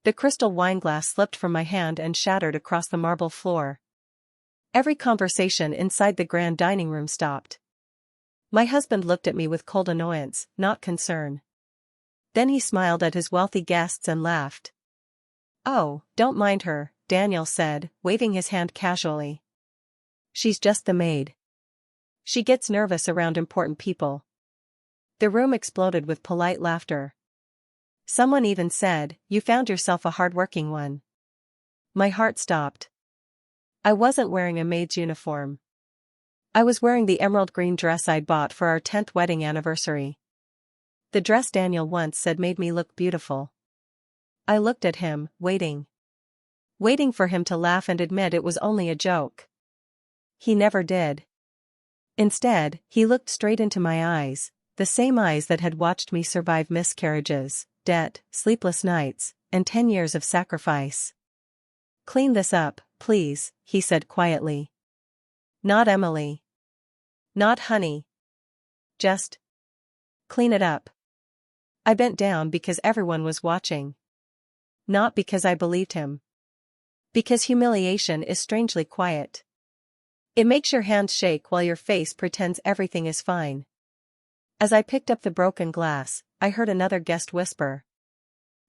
The crystal wineglass slipped from my hand and shattered across the marble floor. Every conversation inside the grand dining room stopped. My husband looked at me with cold annoyance, not concern. Then he smiled at his wealthy guests and laughed. "Oh, don't mind her," Daniel said, waving his hand casually. "She's just the maid. She gets nervous around important people." The room exploded with polite laughter. Someone even said, "You found yourself a hardworking one." My heart stopped. I wasn't wearing a maid's uniform. I was wearing the emerald green dress I'd bought for our 10th wedding anniversary. The dress Daniel once said made me look beautiful. I looked at him, waiting. Waiting for him to laugh and admit it was only a joke. He never did. Instead, he looked straight into my eyes, the same eyes that had watched me survive miscarriages, debt, sleepless nights, and 10 years of sacrifice. "Clean this up, please," he said quietly. "Not Emily. Not honey. Just clean it up." I bent down because everyone was watching. Not because I believed him. Because humiliation is strangely quiet. It makes your hands shake while your face pretends everything is fine. As I picked up the broken glass, I heard another guest whisper.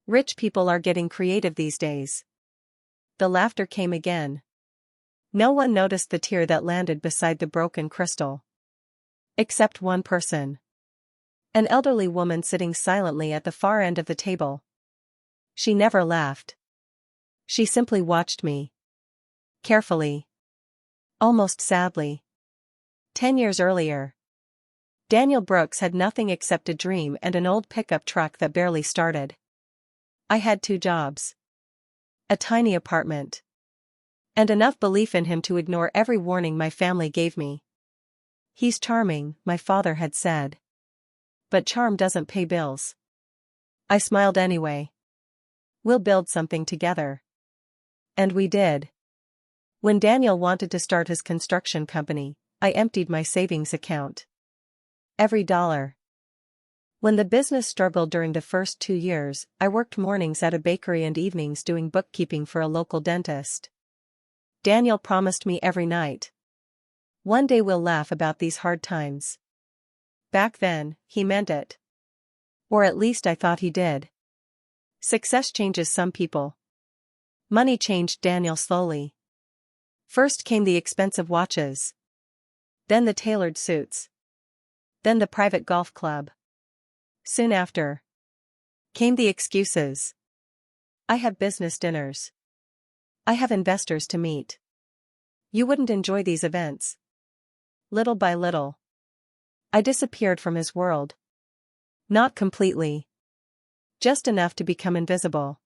"Rich people are getting creative these days." The laughter came again. No one noticed the tear that landed beside the broken crystal. Except one person. An elderly woman sitting silently at the far end of the table. She never laughed. She simply watched me. Carefully. Almost sadly. 10 years earlier, Daniel Brooks had nothing except a dream and an old pickup truck that barely started. I had 2 jobs. A tiny apartment. And enough belief in him to ignore every warning my family gave me. "He's charming," my father had said. "But charm doesn't pay bills." I smiled anyway. "We'll build something together." And we did. When Daniel wanted to start his construction company, I emptied my savings account. Every dollar. When the business struggled during the first 2 years, I worked mornings at a bakery and evenings doing bookkeeping for a local dentist. Daniel promised me every night, "One day we'll laugh about these hard times." Back then, he meant it. Or at least I thought he did. Success changes some people. Money changed Daniel slowly. First came the expensive watches. Then the tailored suits. Then the private golf club. Soon after came the excuses. "I have business dinners. I have investors to meet. You wouldn't enjoy these events." Little by little, I disappeared from his world. Not completely. Just enough to become invisible.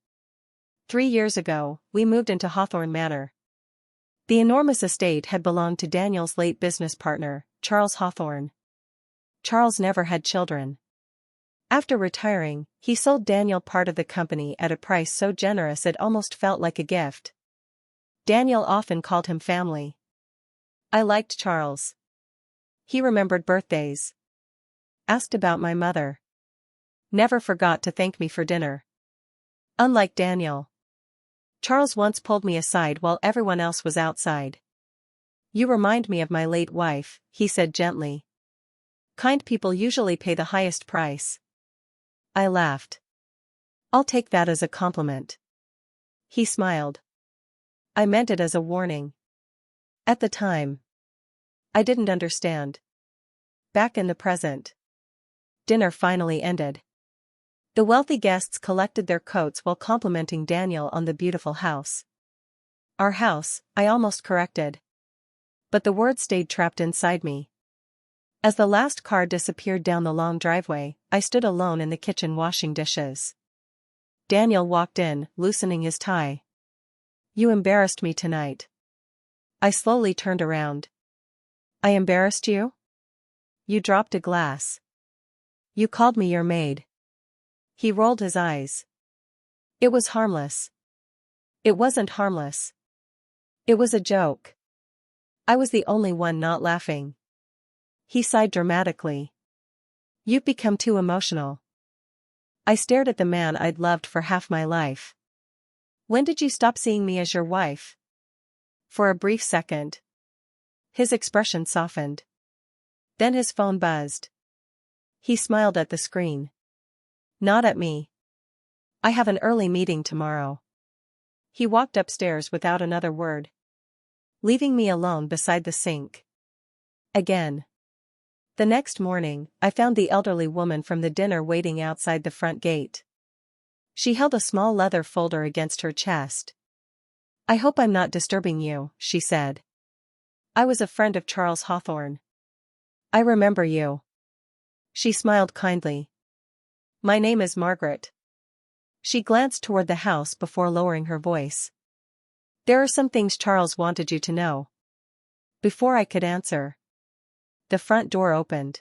3 years ago, we moved into Hawthorne Manor. The enormous estate had belonged to Daniel's late business partner, Charles Hawthorne. Charles never had children. After retiring, he sold Daniel part of the company at a price so generous it almost felt like a gift. Daniel often called him family. I liked Charles. He remembered birthdays. Asked about my mother. Never forgot to thank me for dinner. Unlike Daniel, Charles once pulled me aside while everyone else was outside. "You remind me of my late wife," he said gently. "Kind people usually pay the highest price." I laughed. "I'll take that as a compliment." He smiled. "I meant it as a warning." At the time, I didn't understand. Back in the present, dinner finally ended. The wealthy guests collected their coats while complimenting Daniel on the beautiful house. "Our house," I almost corrected. But the word stayed trapped inside me. As the last car disappeared down the long driveway, I stood alone in the kitchen washing dishes. Daniel walked in, loosening his tie. "You embarrassed me tonight." I slowly turned around. "I embarrassed you?" "You dropped a glass. You called me your maid." He rolled his eyes. "It was harmless." "It wasn't harmless. It was a joke." I was the only one not laughing. He sighed dramatically. "You've become too emotional." I stared at the man I'd loved for half my life. When did you stop seeing me as your wife? For a brief second. His expression softened. Then his phone buzzed. He smiled at the screen. Not at me. I have an early meeting tomorrow. He walked upstairs without another word, leaving me alone beside the sink. Again. The next morning, I found the elderly woman from the dinner waiting outside the front gate. She held a small leather folder against her chest. I hope I'm not disturbing you, she said. I was a friend of Charles Hawthorne. I remember you. She smiled kindly. My name is Margaret. She glanced toward the house before lowering her voice. There are some things Charles wanted you to know. Before I could answer, the front door opened.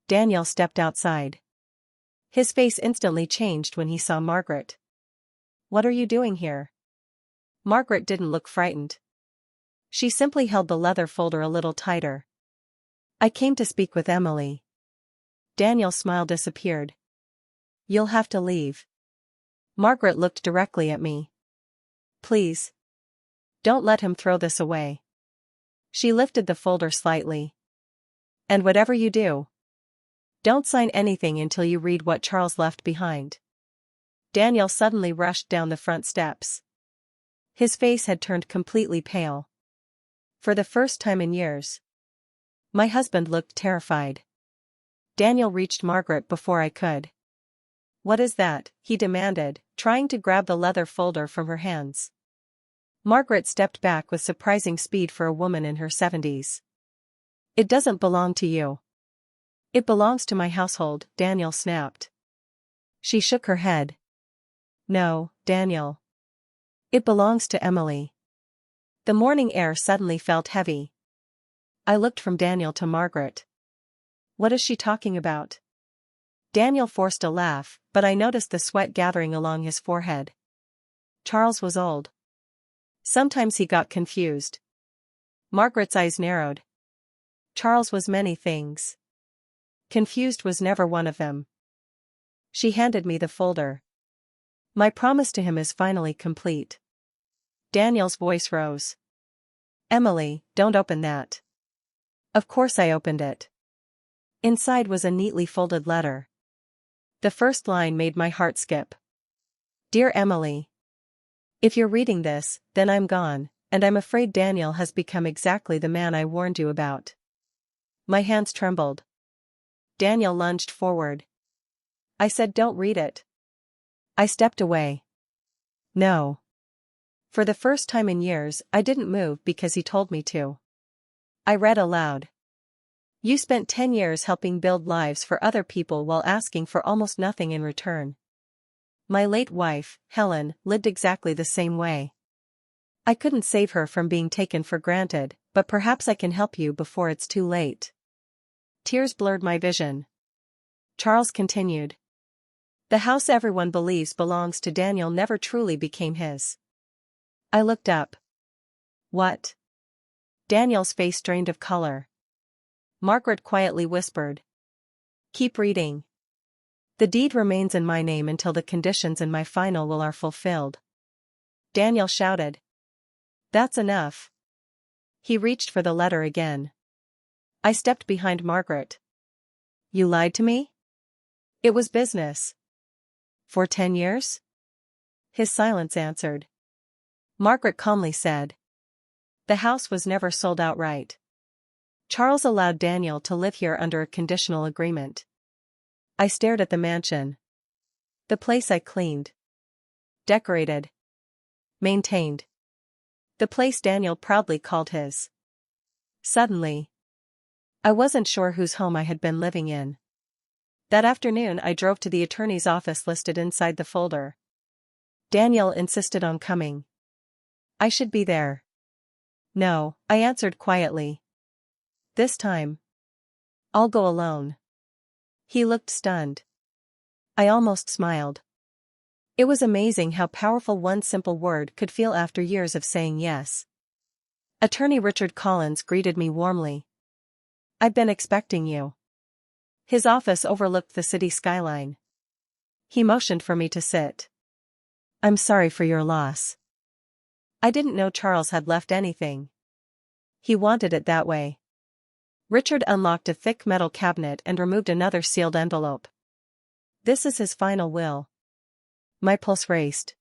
Daniel stepped outside. His face instantly changed when he saw Margaret. What are you doing here? Margaret didn't look frightened. She simply held the leather folder a little tighter. I came to speak with Emily. Daniel's smile disappeared. You'll have to leave. Margaret looked directly at me. Please. Don't let him throw this away. She lifted the folder slightly. And whatever you do, don't sign anything until you read what Charles left behind. Daniel suddenly rushed down the front steps. His face had turned completely pale. For the first time in years. My husband looked terrified. Daniel reached Margaret before I could. What is that? He demanded, trying to grab the leather folder from her hands. Margaret stepped back with surprising speed for a woman in her 70s. It doesn't belong to you. It belongs to my household, Daniel snapped. She shook her head. No, Daniel. It belongs to Emily. The morning air suddenly felt heavy. I looked from Daniel to Margaret. What is she talking about? Daniel forced a laugh, but I noticed the sweat gathering along his forehead. Charles was old. Sometimes he got confused. Margaret's eyes narrowed. Charles was many things. Confused was never one of them. She handed me the folder. My promise to him is finally complete. Daniel's voice rose. Emily, don't open that. Of course I opened it. Inside was a neatly folded letter. The first line made my heart skip. Dear Emily. If you're reading this, then I'm gone, and I'm afraid Daniel has become exactly the man I warned you about. My hands trembled. Daniel lunged forward. I said don't read it. I stepped away. No. For the first time in years, I didn't move because he told me to. I read aloud. You spent 10 years helping build lives for other people while asking for almost nothing in return. My late wife, Helen, lived exactly the same way. I couldn't save her from being taken for granted, but perhaps I can help you before it's too late. Tears blurred my vision. Charles continued. The house everyone believes belongs to Daniel never truly became his. I looked up. What? Daniel's face drained of color. Margaret quietly whispered. Keep reading. The deed remains in my name until the conditions in my final will are fulfilled. Daniel shouted. That's enough. He reached for the letter again. I stepped behind Margaret. You lied to me? It was business. For 10 years? His silence answered. Margaret calmly said. The house was never sold outright. Charles allowed Daniel to live here under a conditional agreement. I stared at the mansion. The place I cleaned, decorated, maintained. The place Daniel proudly called his. Suddenly, I wasn't sure whose home I had been living in. That afternoon I drove to the attorney's office listed inside the folder. Daniel insisted on coming. I should be there. No, I answered quietly. This time, I'll go alone. He looked stunned. I almost smiled. It was amazing how powerful one simple word could feel after years of saying yes. Attorney Richard Collins greeted me warmly. I've been expecting you. His office overlooked the city skyline. He motioned for me to sit. I'm sorry for your loss. I didn't know Charles had left anything. He wanted it that way. Richard unlocked a thick metal cabinet and removed another sealed envelope. This is his final will. My pulse raced.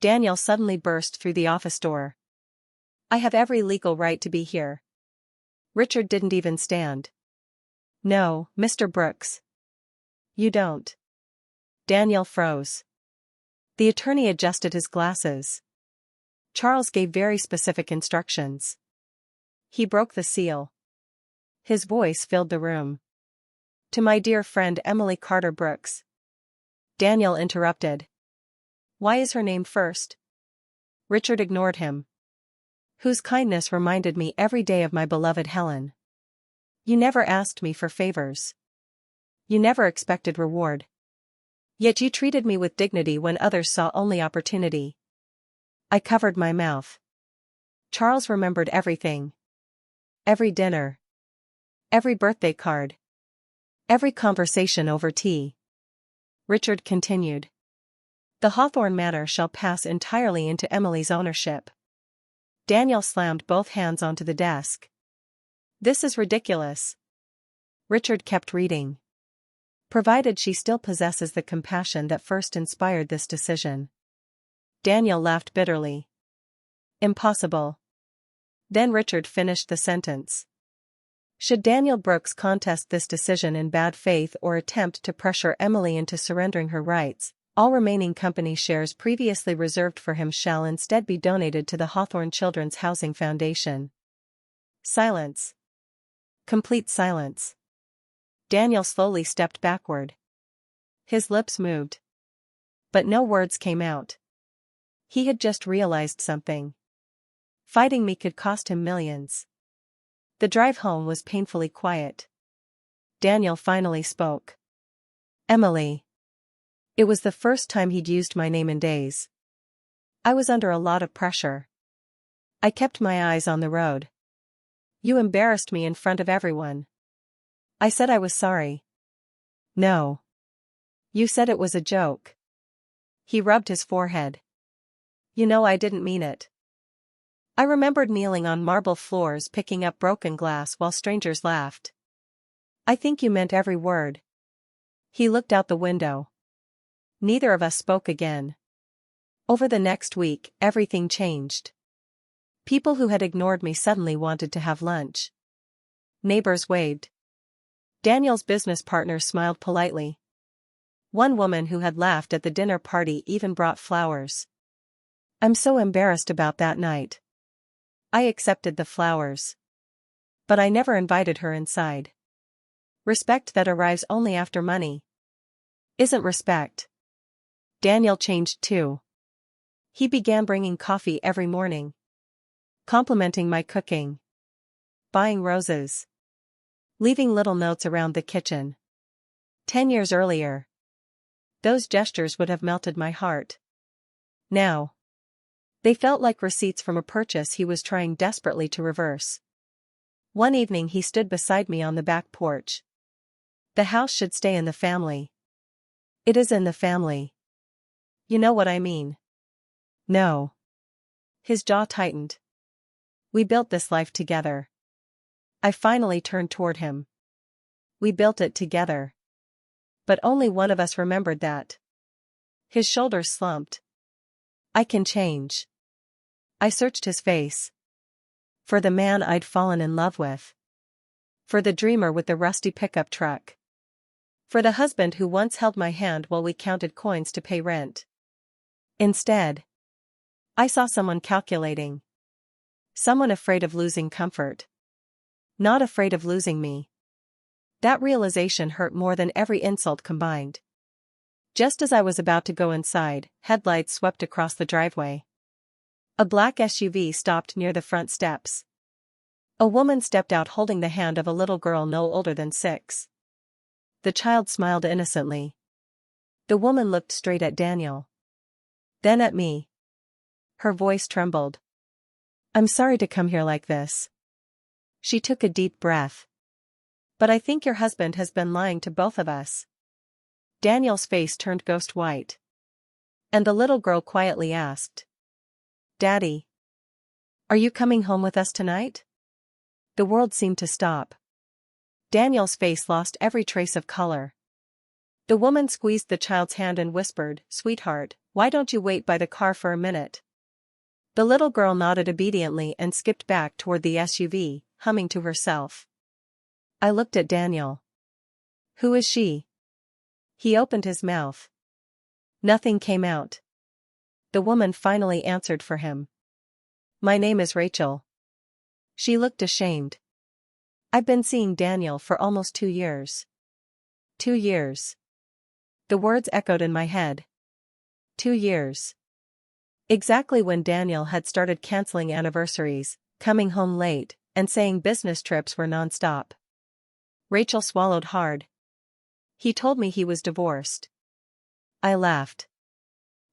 Daniel suddenly burst through the office door. I have every legal right to be here. Richard didn't even stand. No, Mr. Brooks. You don't. Daniel froze. The attorney adjusted his glasses. Charles gave very specific instructions. He broke the seal. His voice filled the room. To my dear friend Emily Carter Brooks. Daniel interrupted. Why is her name first? Richard ignored him. Whose kindness reminded me every day of my beloved Helen. You never asked me for favors. You never expected reward. Yet you treated me with dignity when others saw only opportunity. I covered my mouth. Charles remembered everything. Every dinner. Every birthday card. Every conversation over tea. Richard continued. The Hawthorne Manor shall pass entirely into Emily's ownership. Daniel slammed both hands onto the desk. This is ridiculous. Richard kept reading. Provided she still possesses the compassion that first inspired this decision. Daniel laughed bitterly. Impossible. Then Richard finished the sentence. Should Daniel Brooks contest this decision in bad faith or attempt to pressure Emily into surrendering her rights, all remaining company shares previously reserved for him shall instead be donated to the Hawthorne Children's Housing Foundation. Silence. Complete silence. Daniel slowly stepped backward. His lips moved. But no words came out. He had just realized something. Fighting me could cost him millions. The drive home was painfully quiet. Daniel finally spoke. Emily. It was the first time he'd used my name in days. I was under a lot of pressure. I kept my eyes on the road. You embarrassed me in front of everyone. I said I was sorry. No. You said it was a joke. He rubbed his forehead. You know I didn't mean it. I remembered kneeling on marble floors picking up broken glass while strangers laughed. I think you meant every word. He looked out the window. Neither of us spoke again. Over the next week, everything changed. People who had ignored me suddenly wanted to have lunch. Neighbors waved. Daniel's business partner smiled politely. One woman who had laughed at the dinner party even brought flowers. I'm so embarrassed about that night. I accepted the flowers. But I never invited her inside. Respect that arrives only after money isn't respect. Daniel changed too. He began bringing coffee every morning. Complimenting my cooking. Buying roses. Leaving little notes around the kitchen. 10 years earlier. Those gestures would have melted my heart. Now. They felt like receipts from a purchase he was trying desperately to reverse. One evening he stood beside me on the back porch. The house should stay in the family. It is in the family. You know what I mean. No. His jaw tightened. We built this life together. I finally turned toward him. We built it together. But only one of us remembered that. His shoulders slumped. I can change. I searched his face. For the man I'd fallen in love with. For the dreamer with the rusty pickup truck. For the husband who once held my hand while we counted coins to pay rent. Instead, I saw someone calculating. Someone afraid of losing comfort. Not afraid of losing me. That realization hurt more than every insult combined. Just as I was about to go inside, headlights swept across the driveway. A black SUV stopped near the front steps. A woman stepped out holding the hand of a little girl no older than 6. The child smiled innocently. The woman looked straight at Daniel. Then at me. Her voice trembled. I'm sorry to come here like this. She took a deep breath. But I think your husband has been lying to both of us. Daniel's face turned ghost white. And the little girl quietly asked, "Daddy, are you coming home with us tonight?" The world seemed to stop. Daniel's face lost every trace of color. The woman squeezed the child's hand and whispered, "Sweetheart, why don't you wait by the car for a minute?" The little girl nodded obediently and skipped back toward the SUV, humming to herself. I looked at Daniel. "Who is she?" He opened his mouth. Nothing came out. The woman finally answered for him. "My name is Rachel." She looked ashamed. "I've been seeing Daniel for almost 2 years. 2 years. The words echoed in my head. 2 years. Exactly when Daniel had started canceling anniversaries, coming home late, and saying business trips were nonstop. Rachel swallowed hard. "He told me he was divorced." I laughed.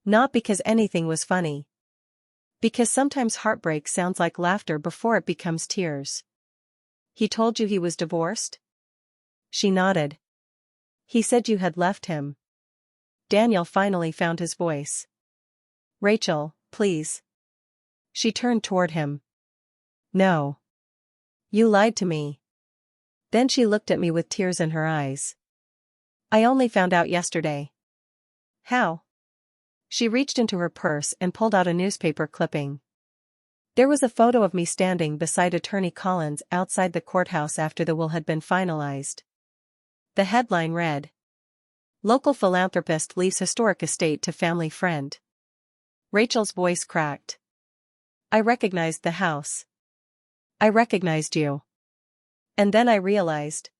Not because anything was funny. Because sometimes heartbreak sounds like laughter before it becomes tears. "He told you he was divorced?" She nodded. "He said you had left him." Daniel finally found his voice. "Rachel, please." She turned toward him. "No. You lied to me." Then she looked at me with tears in her eyes. "I only found out yesterday." "How?" She reached into her purse and pulled out a newspaper clipping. There was a photo of me standing beside Attorney Collins outside the courthouse after the will had been finalized. The headline read, "Local philanthropist leaves historic estate to family friend." Rachel's voice cracked. "I recognized the house. I recognized you." And then I realized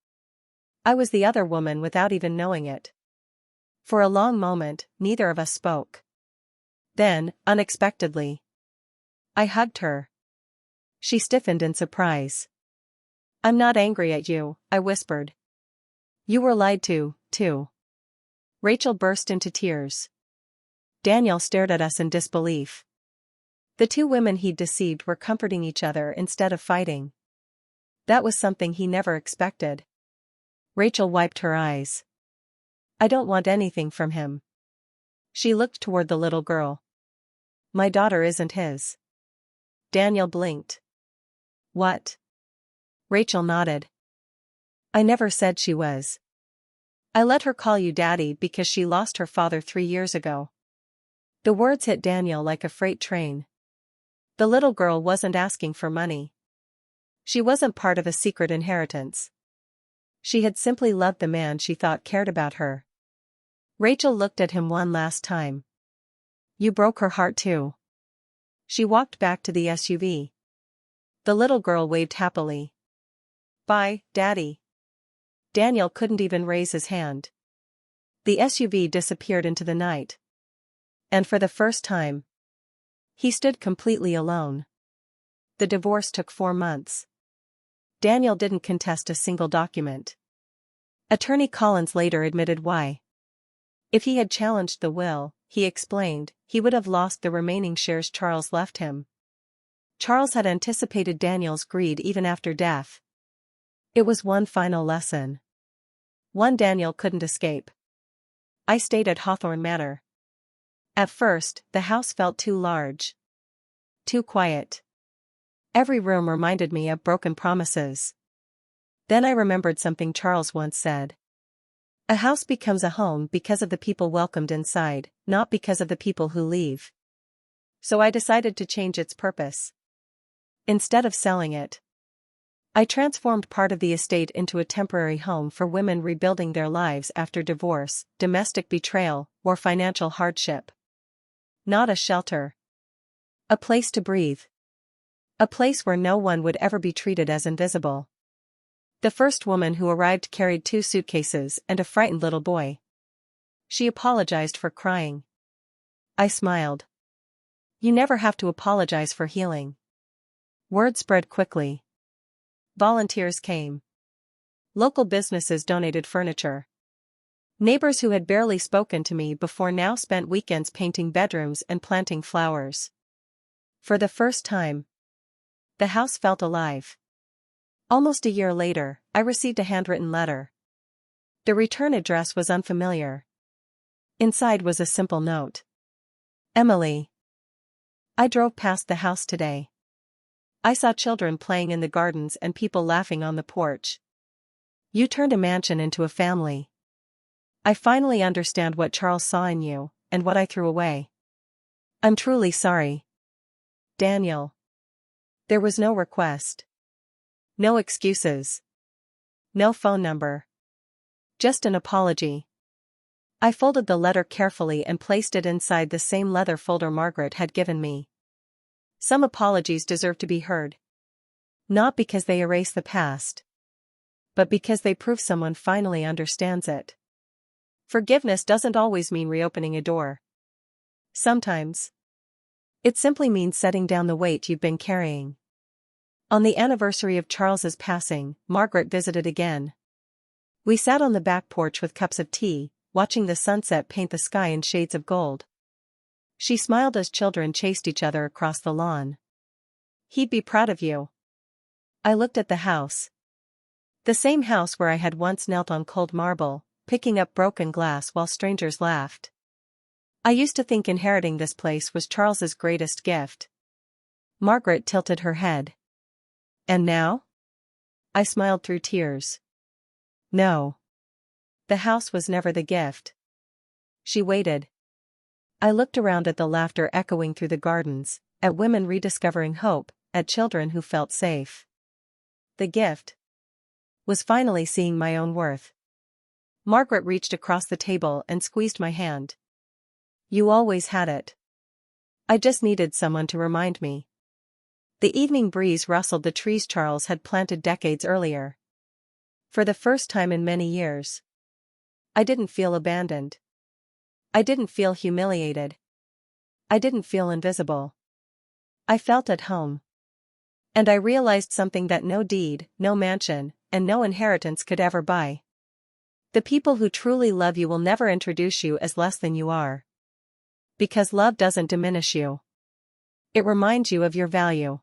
I was the other woman without even knowing it. For a long moment, neither of us spoke. Then, unexpectedly, I hugged her. She stiffened in surprise. "I'm not angry at you," I whispered. "You were lied to, too." Rachel burst into tears. Daniel stared at us in disbelief. The two women he'd deceived were comforting each other instead of fighting. That was something he never expected. Rachel wiped her eyes. "I don't want anything from him." She looked toward the little girl. "My daughter isn't his." Daniel blinked. "What?" Rachel nodded. "I never said she was. I let her call you Daddy because she lost her father 3 years ago." The words hit Daniel like a freight train. The little girl wasn't asking for money. She wasn't part of a secret inheritance. She had simply loved the man she thought cared about her. Rachel looked at him one last time. "You broke her heart too." She walked back to the SUV. The little girl waved happily. "Bye, Daddy." Daniel couldn't even raise his hand. The SUV disappeared into the night. And for the first time, he stood completely alone. The divorce took 4 months. Daniel didn't contest a single document. Attorney Collins later admitted why. If he had challenged the will, he explained, he would have lost the remaining shares Charles left him. Charles had anticipated Daniel's greed even after death. It was one final lesson. One Daniel couldn't escape. I stayed at Hawthorne Manor. At first, the house felt too large. Too quiet. Every room reminded me of broken promises. Then I remembered something Charles once said. A house becomes a home because of the people welcomed inside, not because of the people who leave. So I decided to change its purpose. Instead of selling it, I transformed part of the estate into a temporary home for women rebuilding their lives after divorce, domestic betrayal, or financial hardship. Not a shelter. A place to breathe. A place where no one would ever be treated as invisible. The first woman who arrived carried 2 suitcases and a frightened little boy. She apologized for crying. I smiled. You never have to apologize for healing. Word spread quickly. Volunteers came. Local businesses donated furniture. Neighbors who had barely spoken to me before now spent weekends painting bedrooms and planting flowers. For the first time, the house felt alive. Almost a year later, I received a handwritten letter. The return address was unfamiliar. Inside was a simple note. Emily. I drove past the house today. I saw children playing in the gardens and people laughing on the porch. You turned a mansion into a family. I finally understand what Charles saw in you, and what I threw away. I'm truly sorry. Daniel. There was no request. No excuses. No phone number. Just an apology. I folded the letter carefully and placed it inside the same leather folder Margaret had given me. Some apologies deserve to be heard. Not because they erase the past, but because they prove someone finally understands it. Forgiveness doesn't always mean reopening a door. Sometimes it simply means setting down the weight you've been carrying. On the anniversary of Charles's passing, Margaret visited again. We sat on the back porch with cups of tea, watching the sunset paint the sky in shades of gold. She smiled as children chased each other across the lawn. He'd be proud of you. I looked at the house. The same house where I had once knelt on cold marble, picking up broken glass while strangers laughed. I used to think inheriting this place was Charles's greatest gift. Margaret tilted her head. And now? I smiled through tears. No. The house was never the gift. She waited. I looked around at the laughter echoing through the gardens, at women rediscovering hope, at children who felt safe. The gift was finally seeing my own worth. Margaret reached across the table and squeezed my hand. You always had it. I just needed someone to remind me. The evening breeze rustled the trees Charles had planted decades earlier. For the first time in many years, I didn't feel abandoned. I didn't feel humiliated. I didn't feel invisible. I felt at home. And I realized something that no deed, no mansion, and no inheritance could ever buy. The people who truly love you will never introduce you as less than you are. Because love doesn't diminish you. It reminds you of your value.